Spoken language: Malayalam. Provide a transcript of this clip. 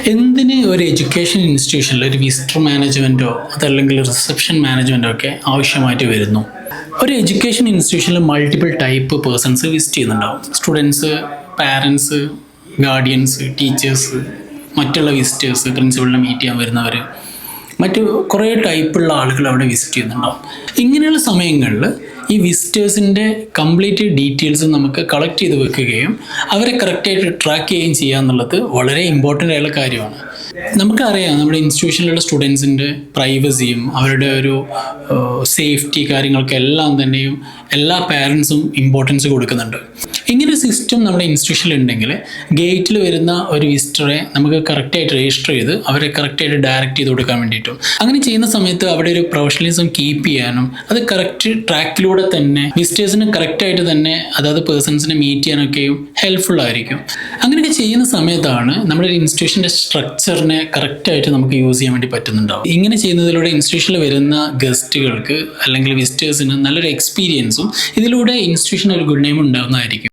എന്തിന് ഒരു എഡ്യൂക്കേഷൻ ഇൻസ്റ്റിറ്റ്യൂഷനിൽ ഒരു വിസിറ്റർ മാനേജ്മെൻറ്റോ അതല്ലെങ്കിൽ റിസപ്ഷൻ മാനേജ്മെൻറ്റോ ഒക്കെ ആവശ്യമായിട്ട് വരുന്നു? ഒരു എഡ്യൂക്കേഷൻ ഇൻസ്റ്റിറ്റ്യൂഷനിൽ മൾട്ടിപ്പിൾ ടൈപ്പ് പേഴ്സൺസ് വിസിറ്റ് ചെയ്യുന്നുണ്ടാവും. സ്റ്റുഡൻസ്, പാരൻസ്, ഗാർഡിയൻസ്, ടീച്ചേഴ്സ്, മറ്റുള്ള വിസിറ്റേഴ്സ്, പ്രിൻസിപ്പളിനെ മീറ്റ് ചെയ്യാൻ വരുന്നവർ, മറ്റു കുറേ ടൈപ്പുള്ള ആളുകൾ അവിടെ വിസിറ്റ് ചെയ്യുന്നുണ്ടാവും. ഇങ്ങനെയുള്ള സമയങ്ങളിൽ ഈ വിസിറ്റേഴ്സിൻ്റെ കംപ്ലീറ്റ് ഡീറ്റെയിൽസ് നമുക്ക് കളക്ട് ചെയ്ത് വെക്കുകയും അവരെ കറക്റ്റായിട്ട് ട്രാക്ക് ചെയ്യുകയും ചെയ്യുക എന്നുള്ളത് വളരെ ഇമ്പോർട്ടൻ്റ് ആയുള്ള കാര്യമാണ്. നമുക്കറിയാം നമ്മുടെ ഇൻസ്റ്റിറ്റ്യൂഷനിലുള്ള സ്റ്റുഡൻസിൻ്റെ പ്രൈവസിയും അവരുടെ ഒരു സേഫ്റ്റി കാര്യങ്ങൾക്കെല്ലാം തന്നെയും എല്ലാ പാരൻസും ഇമ്പോർട്ടൻസ് കൊടുക്കുന്നുണ്ട്. ഇങ്ങനെ സിസ്റ്റം നമ്മുടെ ഇൻസ്റ്റിറ്റ്യൂഷനിൽ ഉണ്ടെങ്കിൽ ഗേറ്റിൽ വരുന്ന ഒരു വിസിറ്ററെ നമുക്ക് കറക്റ്റായിട്ട് രജിസ്റ്റർ ചെയ്ത് അവരെ കറക്റ്റായിട്ട് ഡയറക്റ്റ് ചെയ്ത് കൊടുക്കാൻ വേണ്ടിയിട്ടും, അങ്ങനെ ചെയ്യുന്ന സമയത്ത് അവിടെ ഒരു പ്രൊഫഷണലിസം കീപ്പ് ചെയ്യാനും അത് കറക്റ്റ് ട്രാക്കിലൂടെ തന്നെ വിസിറ്റേഴ്സിന് കറക്റ്റായിട്ട് തന്നെ അതായത് പേഴ്സൺസിനെ മീറ്റ് ചെയ്യാനൊക്കെയും ഹെൽപ്ഫുൾ ആയിരിക്കും. അങ്ങനെയൊക്കെ ചെയ്യുന്ന സമയത്താണ് നമ്മുടെ ഇൻസ്റ്റിറ്റ്യൂഷൻ്റെ സ്ട്രക്ചറിനെ കറക്റ്റായിട്ട് നമുക്ക് യൂസ് ചെയ്യാൻ വേണ്ടി പറ്റുന്നുണ്ടാവും. ഇങ്ങനെ ചെയ്യുന്നതിലൂടെ ഇൻസ്റ്റിറ്റ്യൂഷനിൽ വരുന്ന ഗസ്റ്റുകൾക്ക് അല്ലെങ്കിൽ വിസിറ്റേഴ്സിന് നല്ലൊരു എക്സ്പീരിയൻസും ഇതിലൂടെ ഇൻസ്റ്റിറ്റ്യൂഷന് ഒരു ഗുഡ് നെയിം ഉണ്ടാകുന്നതായിരിക്കും.